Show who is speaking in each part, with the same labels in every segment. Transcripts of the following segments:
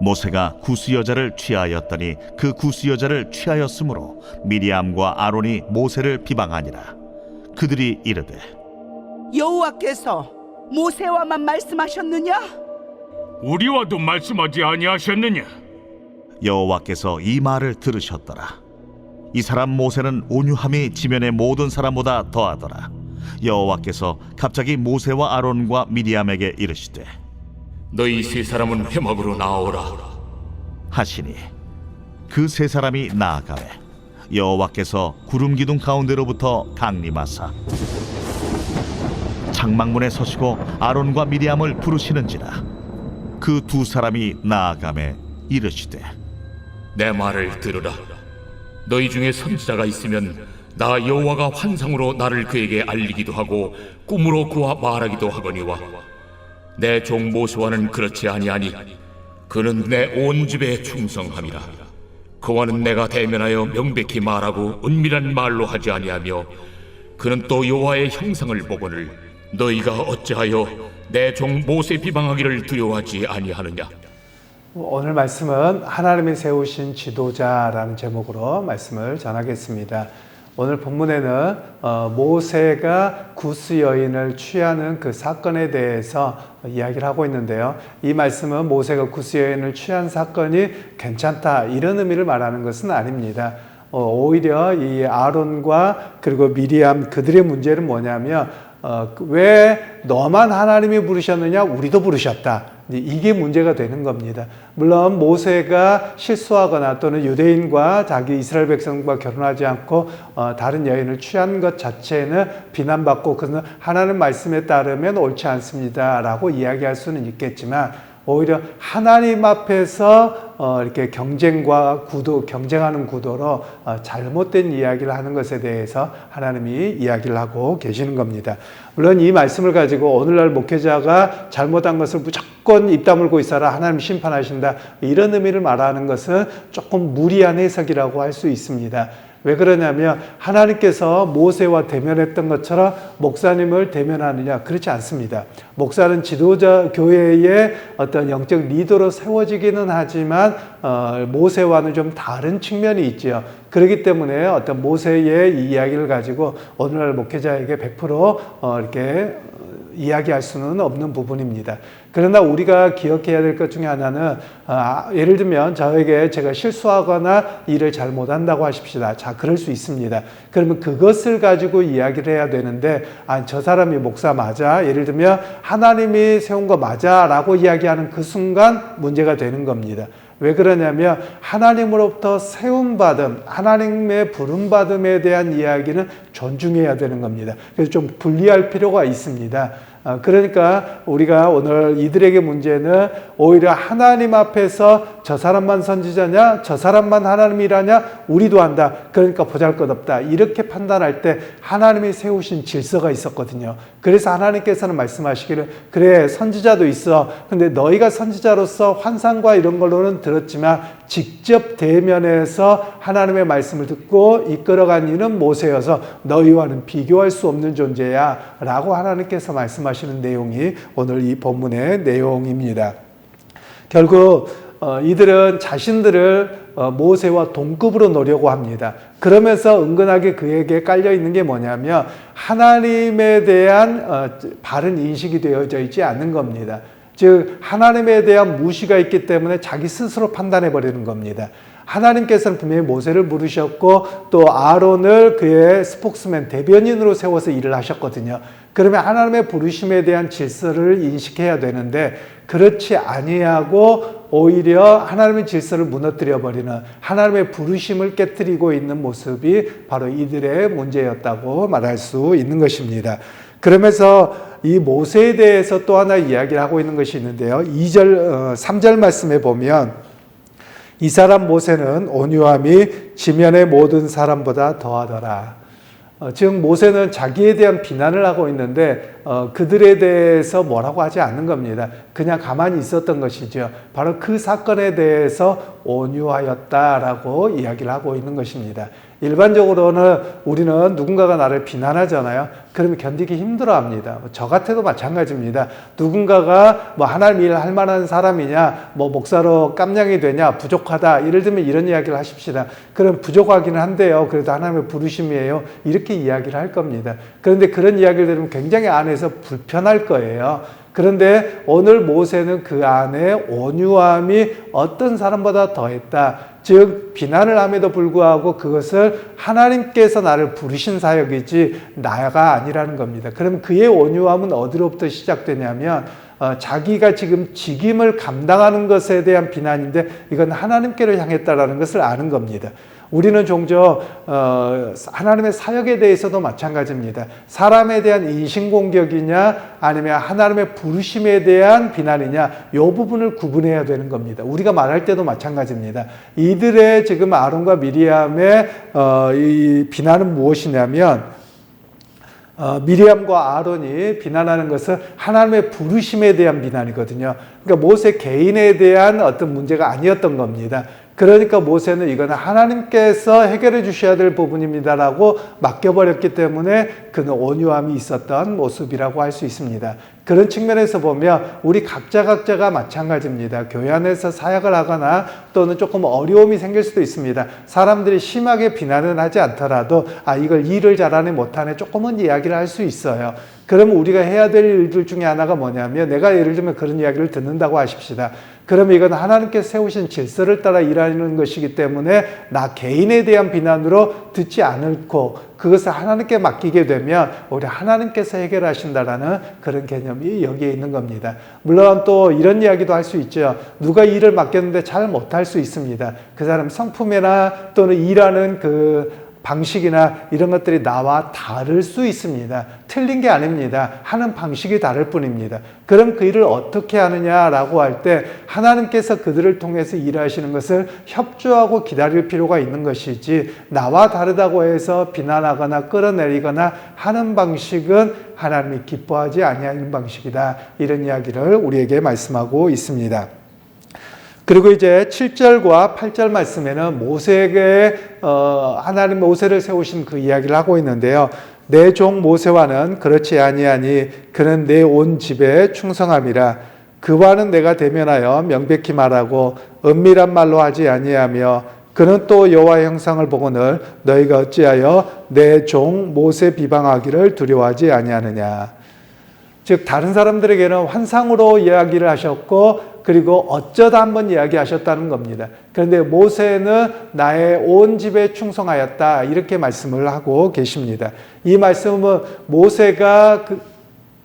Speaker 1: 모세가 구스 여자를 취하였더니 그 구스 여자를 취하였으므로 미리암과 아론이 모세를 비방하니라. 그들이 이르되
Speaker 2: 여호와께서 모세와만 말씀하셨느냐?
Speaker 3: 우리와도 말씀하지 아니하셨느냐?
Speaker 1: 여호와께서 이 말을 들으셨더라. 이 사람 모세는 온유함이 지면의 모든 사람보다 더하더라. 여호와께서 갑자기 모세와 아론과 미리암에게 이르시되
Speaker 3: 너희 세 사람은 회막으로 나오라
Speaker 1: 하시니 그 세 사람이 나아가매 여호와께서 구름 기둥 가운데로부터 강림하사 장막문에 서시고 아론과 미리암을 부르시는지라. 그 두 사람이 나아가매 이르시되
Speaker 3: 내 말을 들으라. 너희 중에 선지자가 있으면 나 여호와가 환상으로 나를 그에게 알리기도 하고 꿈으로 그와 말하기도 하거니와 내 종 모세와는 그렇지 아니하니 그는 내 온 집에 충성함이라. 그와는 내가 대면하여 명백히 말하고 은밀한 말로 하지 아니하며 그는 또 여호와의 형상을 보거늘 너희가 어찌하여 내 종 모세 비방하기를 두려워하지 아니하느냐.
Speaker 4: 오늘 말씀은 하나님이 세우신 지도자라는 제목으로 말씀을 전하겠습니다. 오늘 본문에는 모세가 구스 여인을 취하는 그 사건에 대해서 이야기를 하고 있는데요. 이 말씀은 모세가 구스 여인을 취한 사건이 괜찮다 이런 의미를 말하는 것은 아닙니다. 오히려 이 아론과 그리고 미리암 그들의 문제는 뭐냐면 왜 너만 하나님이 부르셨느냐 우리도 부르셨다. 이게 문제가 되는 겁니다. 물론 모세가 실수하거나 또는 유대인과 자기 이스라엘 백성과 결혼하지 않고 다른 여인을 취한 것 자체는 비난받고 그것은 하나님 말씀에 따르면 옳지 않습니다 라고 이야기할 수는 있겠지만 오히려 하나님 앞에서 이렇게 경쟁하는 구도로 잘못된 이야기를 하는 것에 대해서 하나님이 이야기를 하고 계시는 겁니다. 물론 이 말씀을 가지고 오늘날 목회자가 잘못한 것을 무조건 입 다물고 있어라 하나님 심판하신다 이런 의미를 말하는 것은 조금 무리한 해석이라고 할 수 있습니다. 왜 그러냐면 하나님께서 모세와 대면했던 것처럼 목사님을 대면하느냐 그렇지 않습니다. 목사는 지도자 교회의 어떤 영적 리더로 세워지기는 하지만 모세와는 좀 다른 측면이 있죠. 그렇기 때문에 어떤 모세의 이 이야기를 가지고 오늘날 목회자에게 100% 이렇게 이야기할 수는 없는 부분입니다. 그러나 우리가 기억해야 될 것 중에 하나는 예를 들면 저에게 제가 실수하거나 일을 잘못한다고 하십시다. 자, 그럴 수 있습니다. 그러면 그것을 가지고 이야기를 해야 되는데 저 사람이 목사 맞아? 예를 들면 하나님이 세운 거 맞아? 라고 이야기하는 그 순간 문제가 되는 겁니다. 왜 그러냐면 하나님으로부터 세움받음, 하나님의 부름받음에 대한 이야기는 존중해야 되는 겁니다. 그래서 좀 분리할 필요가 있습니다. 그러니까 우리가 오늘 이들에게 문제는 오히려 하나님 앞에서 저 사람만 선지자냐, 저 사람만 하나님이라냐, 우리도 한다. 그러니까 보잘것없다. 이렇게 판단할 때 하나님이 세우신 질서가 있었거든요. 그래서 하나님께서는 말씀하시기를 그래 선지자도 있어. 근데 너희가 선지자로서 환상과 이런 걸로는 들었지만 직접 대면해서 하나님의 말씀을 듣고 이끌어간 이는 모세여서 너희와는 비교할 수 없는 존재야 라고 하나님께서 말씀하시는 내용이 오늘 이 본문의 내용입니다. 결국 이들은 자신들을 모세와 동급으로 놓으려고 합니다. 그러면서 은근하게 그에게 깔려 있는 게 뭐냐면 하나님에 대한 바른 인식이 되어져 있지 않는 겁니다. 즉 하나님에 대한 무시가 있기 때문에 자기 스스로 판단해 버리는 겁니다. 하나님께서는 분명히 모세를 부르셨고 또 아론을 그의 스포크스맨 대변인으로 세워서 일을 하셨거든요. 그러면 하나님의 부르심에 대한 질서를 인식해야 되는데 그렇지 아니하고 오히려 하나님의 질서를 무너뜨려 버리는 하나님의 부르심을 깨뜨리고 있는 모습이 바로 이들의 문제였다고 말할 수 있는 것입니다. 그러면서 이 모세에 대해서 또 하나 이야기를 하고 있는 것이 있는데요. 3절 말씀에 보면 이 사람 모세는 온유함이 지면의 모든 사람보다 더하더라. 즉 모세는 자기에 대한 비난을 하고 있는데 그들에 대해서 뭐라고 하지 않는 겁니다. 그냥 가만히 있었던 것이죠. 바로 그 사건에 대해서 온유하였다라고 이야기를 하고 있는 것입니다. 일반적으로는 우리는 누군가가 나를 비난하잖아요. 그러면 견디기 힘들어합니다. 저 같아도 마찬가지입니다. 누군가가 뭐 하나님 일 할 만한 사람이냐, 뭐 목사로 깜냥이 되냐, 부족하다. 예를 들면 이런 이야기를 하십시다. 그럼 부족하기는 한데요. 그래도 하나님의 부르심이에요. 이렇게 이야기를 할 겁니다. 그런데 그런 이야기를 들으면 굉장히 안에서 불편할 거예요. 그런데 오늘 모세는 그 안에 온유함이 어떤 사람보다 더했다. 즉 비난을 함에도 불구하고 그것을 하나님께서 나를 부르신 사역이지 나가 아니라는 겁니다. 그럼 그의 온유함은 어디로부터 시작되냐면 자기가 지금 직임을 감당하는 것에 대한 비난인데 이건 하나님께로 향했다라는 것을 아는 겁니다. 우리는 종종 하나님의 사역에 대해서도 마찬가지입니다. 사람에 대한 인신공격이냐 아니면 하나님의 부르심에 대한 비난이냐 이 부분을 구분해야 되는 겁니다. 우리가 말할 때도 마찬가지입니다. 이들의 지금 아론과 미리암의 이 비난은 무엇이냐면 미리암과 아론이 비난하는 것은 하나님의 부르심에 대한 비난이거든요. 그러니까 모세 개인에 대한 어떤 문제가 아니었던 겁니다. 그러니까 모세는 이거는 하나님께서 해결해 주셔야 될 부분입니다라고 맡겨버렸기 때문에 그는 온유함이 있었던 모습이라고 할 수 있습니다. 그런 측면에서 보면 우리 각자가 마찬가지입니다. 교회 안에서 사역을 하거나 또는 조금 어려움이 생길 수도 있습니다. 사람들이 심하게 비난은 하지 않더라도 이걸 일을 잘하네 못하네 조금은 이야기를 할 수 있어요. 그러면 우리가 해야 될 일들 중에 하나가 뭐냐면 내가 예를 들면 그런 이야기를 듣는다고 하십시다. 그러면 이건 하나님께서 세우신 질서를 따라 일하는 것이기 때문에 나 개인에 대한 비난으로 듣지 않고 그것을 하나님께 맡기게 되면 우리 하나님께서 해결하신다라는 그런 개념이 여기에 있는 겁니다. 물론 또 이런 이야기도 할 수 있죠. 누가 일을 맡겼는데 잘 못할 수 있습니다. 그 사람 성품이나 또는 일하는 그 방식이나 이런 것들이 나와 다를 수 있습니다. 틀린 게 아닙니다. 하는 방식이 다를 뿐입니다. 그럼 그 일을 어떻게 하느냐라고 할 때 하나님께서 그들을 통해서 일하시는 것을 협조하고 기다릴 필요가 있는 것이지 나와 다르다고 해서 비난하거나 끌어내리거나 하는 방식은 하나님이 기뻐하지 아니하는 방식이다. 이런 이야기를 우리에게 말씀하고 있습니다. 그리고 이제 7절과 8절 말씀에는 모세에게 하나님 모세를 세우신 그 이야기를 하고 있는데요. 내 종 모세와는 그렇지 아니하니 그는 내 온 집에 충성함이라. 그와는 내가 대면하여 명백히 말하고 은밀한 말로 하지 아니하며 그는 또 여호와의 형상을 보거늘 너희가 어찌하여 내 종 모세 비방하기를 두려워하지 아니하느냐. 즉 다른 사람들에게는 환상으로 이야기를 하셨고 그리고 어쩌다 한번 이야기하셨다는 겁니다. 그런데 모세는 나의 온 집에 충성하였다 이렇게 말씀을 하고 계십니다. 이 말씀은 모세가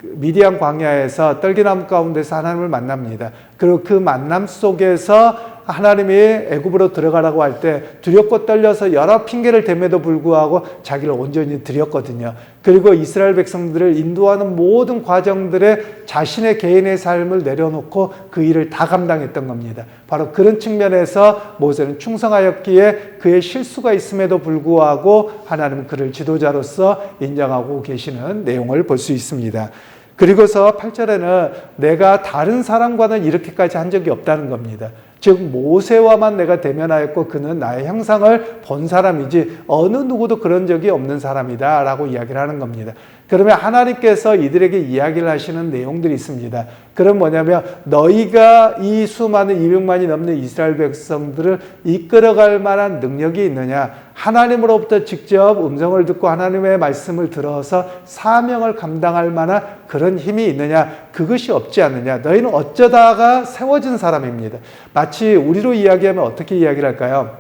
Speaker 4: 미디안 광야에서 떨기나무 가운데서 하나님을 만납니다. 그리고 그 만남 속에서 하나님이 애굽으로 들어가라고 할 때 두렵고 떨려서 여러 핑계를 댈에도 불구하고 자기를 온전히 드렸거든요. 그리고 이스라엘 백성들을 인도하는 모든 과정들에 자신의 개인의 삶을 내려놓고 그 일을 다 감당했던 겁니다. 바로 그런 측면에서 모세는 충성하였기에 그의 실수가 있음에도 불구하고 하나님은 그를 지도자로서 인정하고 계시는 내용을 볼 수 있습니다. 그리고서 8절에는 내가 다른 사람과는 이렇게까지 한 적이 없다는 겁니다. 즉 모세와만 내가 대면하였고 그는 나의 형상을 본 사람이지 어느 누구도 그런 적이 없는 사람이다 라고 이야기를 하는 겁니다. 그러면 하나님께서 이들에게 이야기를 하시는 내용들이 있습니다. 그럼 뭐냐면 너희가 이 수많은 200만이 넘는 이스라엘 백성들을 이끌어갈 만한 능력이 있느냐, 하나님으로부터 직접 음성을 듣고 하나님의 말씀을 들어서 사명을 감당할 만한 그런 힘이 있느냐, 그것이 없지 않느냐. 너희는 어쩌다가 세워진 사람입니다. 마치 우리로 이야기하면 어떻게 이야기를 할까요?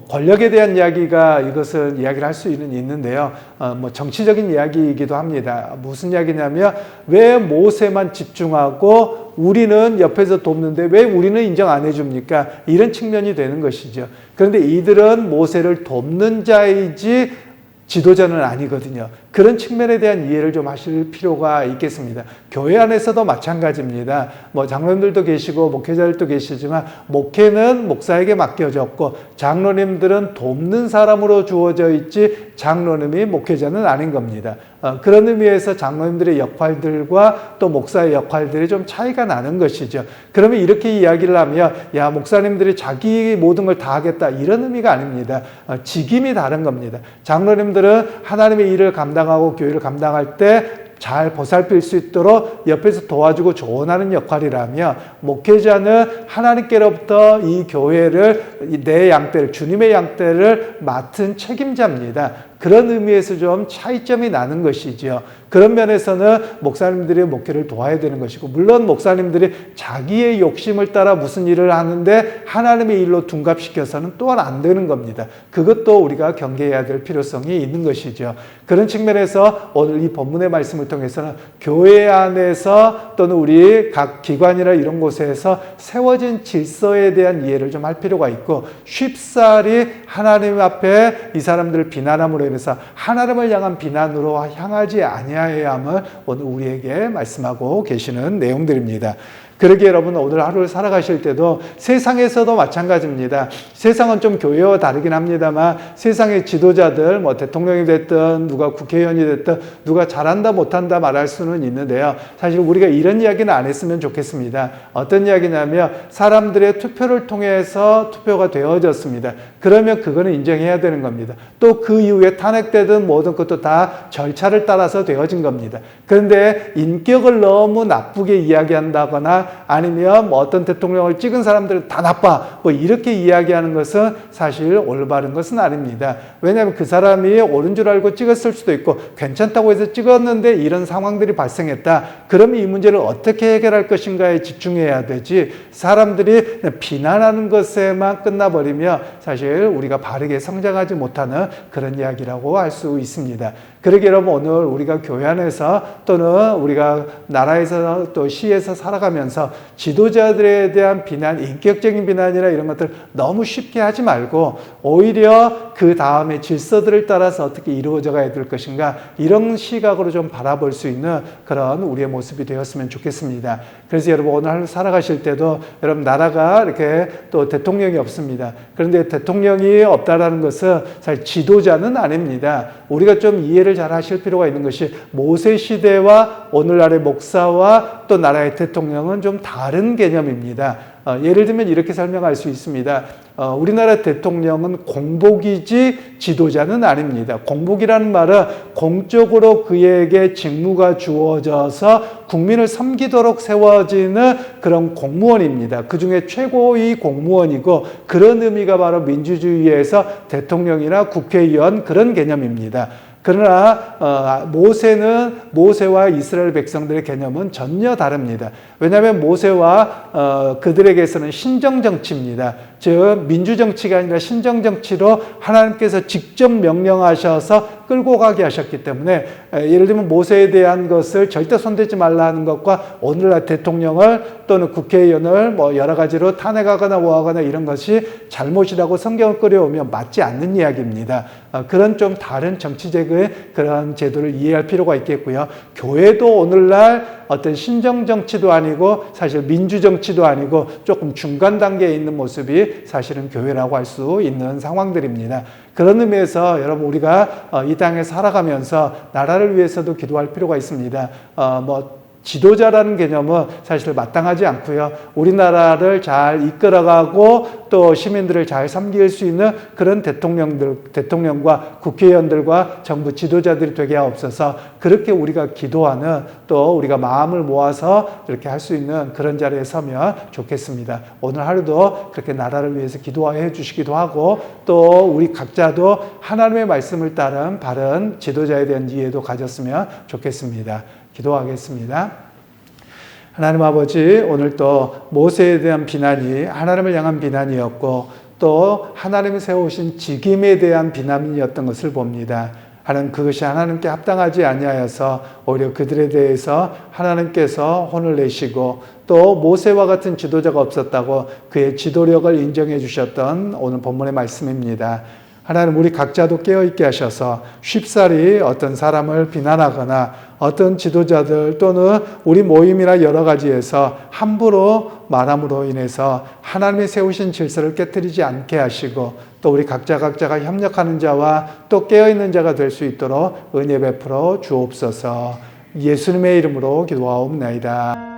Speaker 4: 권력에 대한 이야기가 이것은 이야기를 할 수 있는데요. 정치적인 이야기이기도 합니다. 무슨 이야기냐면 왜 모세만 집중하고 우리는 옆에서 돕는데 왜 우리는 인정 안 해줍니까? 이런 측면이 되는 것이죠. 그런데 이들은 모세를 돕는 자이지 지도자는 아니거든요. 그런 측면에 대한 이해를 좀 하실 필요가 있겠습니다. 교회 안에서도 마찬가지입니다. 장로님들도 계시고 목회자들도 계시지만 목회는 목사에게 맡겨졌고 장로님들은 돕는 사람으로 주어져 있지 장로님이 목회자는 아닌 겁니다. 그런 의미에서 장로님들의 역할들과 또 목사의 역할들이 좀 차이가 나는 것이죠. 그러면 이렇게 이야기를 하면 야 목사님들이 자기 모든 걸 다 하겠다 이런 의미가 아닙니다. 직임이 다른 겁니다. 장로님들은 하나님의 일을 감당하고 교회를 감당할 때 잘 보살필 수 있도록 옆에서 도와주고 조언하는 역할이라며 목회자는 하나님께로부터 이 교회를 내 양떼를 주님의 양떼를 맡은 책임자입니다. 그런 의미에서 좀 차이점이 나는 것이죠. 그런 면에서는 목사님들이 목회를 도와야 되는 것이고 물론 목사님들이 자기의 욕심을 따라 무슨 일을 하는데 하나님의 일로 둔갑시켜서는 또한 안 되는 겁니다. 그것도 우리가 경계해야 될 필요성이 있는 것이죠. 그런 측면에서 오늘 이 본문의 말씀을 통해서는 교회 안에서 또는 우리 각 기관이나 이런 곳에서 세워진 질서에 대한 이해를 좀 할 필요가 있고 쉽사리 하나님 앞에 이 사람들을 비난함으로 인해서 하나님을 향한 비난으로 향하지 아니하여야 함을 오늘 우리에게 말씀하고 계시는 내용들입니다. 그러기에 여러분 오늘 하루를 살아가실 때도 세상에서도 마찬가지입니다. 세상은 좀 교회와 다르긴 합니다만 세상의 지도자들 뭐 대통령이 됐든 누가 국회의원이 됐든 누가 잘한다 못한다 말할 수는 있는데요. 사실 우리가 이런 이야기는 안 했으면 좋겠습니다. 어떤 이야기냐면 사람들의 투표를 통해서 투표가 되어졌습니다. 그러면 그거는 인정해야 되는 겁니다. 또 그 이후에 탄핵되든 모든 것도 다 절차를 따라서 되어진 겁니다. 그런데 인격을 너무 나쁘게 이야기한다거나 아니면 뭐 어떤 대통령을 찍은 사람들은 다 나빠 뭐 이렇게 이야기하는 것은 사실 올바른 것은 아닙니다. 왜냐하면 그 사람이 옳은 줄 알고 찍었을 수도 있고 괜찮다고 해서 찍었는데 이런 상황들이 발생했다. 그러면 이 문제를 어떻게 해결할 것인가에 집중해야 되지 사람들이 비난하는 것에만 끝나버리면 사실 우리가 바르게 성장하지 못하는 그런 이야기라고 할 수 있습니다. 그러기에 여러분 오늘 우리가 교회 안에서 또는 우리가 나라에서 또 시에서 살아가면서 지도자들에 대한 비난, 인격적인 비난이나 이런 것들 너무 쉽게 하지 말고 오히려 그 다음에 질서들을 따라서 어떻게 이루어져 가야 될 것인가 이런 시각으로 좀 바라볼 수 있는 그런 우리의 모습이 되었으면 좋겠습니다. 그래서 여러분 오늘 하루 살아가실 때도 여러분 나라가 이렇게 또 대통령이 없습니다. 그런데 대통령이 없다라는 것은 사실 지도자는 아닙니다. 우리가 좀 이해를 잘 하실 필요가 있는 것이 모세 시대와 오늘날의 목사와 또 나라의 대통령은 좀 다른 개념입니다. 예를 들면 이렇게 설명할 수 있습니다. 우리나라 대통령은 공복이지 지도자는 아닙니다. 공복이라는 말은 공적으로 그에게 직무가 주어져서 국민을 섬기도록 세워지는 그런 공무원입니다. 그 중에 최고의 공무원이고 그런 의미가 바로 민주주의에서 대통령이나 국회의원 그런 개념입니다. 그러나 모세와 이스라엘 백성들의 개념은 전혀 다릅니다. 왜냐하면 모세와 그들에게서는 신정정치입니다. 즉 민주정치가 아니라 신정정치로 하나님께서 직접 명령하셔서 끌고 가게 하셨기 때문에 예를 들면 모세에 대한 것을 절대 손대지 말라 하는 것과 오늘날 대통령을 또는 국회의원을 뭐 여러 가지로 탄핵하거나 뭐하거나 이런 것이 잘못이라고 성경을 끌어오면 맞지 않는 이야기입니다. 그런 좀 다른 정치적인 그런 제도를 이해할 필요가 있겠고요. 교회도 오늘날 어떤 신정정치도 아니고 사실 민주정치도 아니고 조금 중간 단계에 있는 모습이 사실은 교회라고 할 수 있는 상황들입니다. 그런 의미에서 여러분 우리가 이 땅에 살아가면서 나라를 위해서도 기도할 필요가 있습니다. 지도자라는 개념은 사실 마땅하지 않고요. 우리나라를 잘 이끌어가고 또 시민들을 잘 섬길 수 있는 그런 대통령과 국회의원들과 정부 지도자들이 되게 하옵소서. 그렇게 우리가 기도하는 또 우리가 마음을 모아서 이렇게 할 수 있는 그런 자리에 서면 좋겠습니다. 오늘 하루도 그렇게 나라를 위해서 기도해 주시기도 하고 또 우리 각자도 하나님의 말씀을 따른 바른 지도자에 대한 이해도 가졌으면 좋겠습니다. 기도하겠습니다. 하나님 아버지, 오늘 또 모세에 대한 비난이 하나님을 향한 비난이었고 또 하나님이 세우신 직임에 대한 비난이었던 것을 봅니다. 하나님 그것이 하나님께 합당하지 아니하여서 오히려 그들에 대해서 하나님께서 혼을 내시고 또 모세와 같은 지도자가 없었다고 그의 지도력을 인정해 주셨던 오늘 본문의 말씀입니다. 하나님 우리 각자도 깨어있게 하셔서 쉽사리 어떤 사람을 비난하거나 어떤 지도자들 또는 우리 모임이나 여러 가지에서 함부로 말함으로 인해서 하나님이 세우신 질서를 깨뜨리지 않게 하시고 또 우리 각자가 협력하는 자와 또 깨어있는 자가 될 수 있도록 은혜 베풀어 주옵소서. 예수님의 이름으로 기도하옵나이다.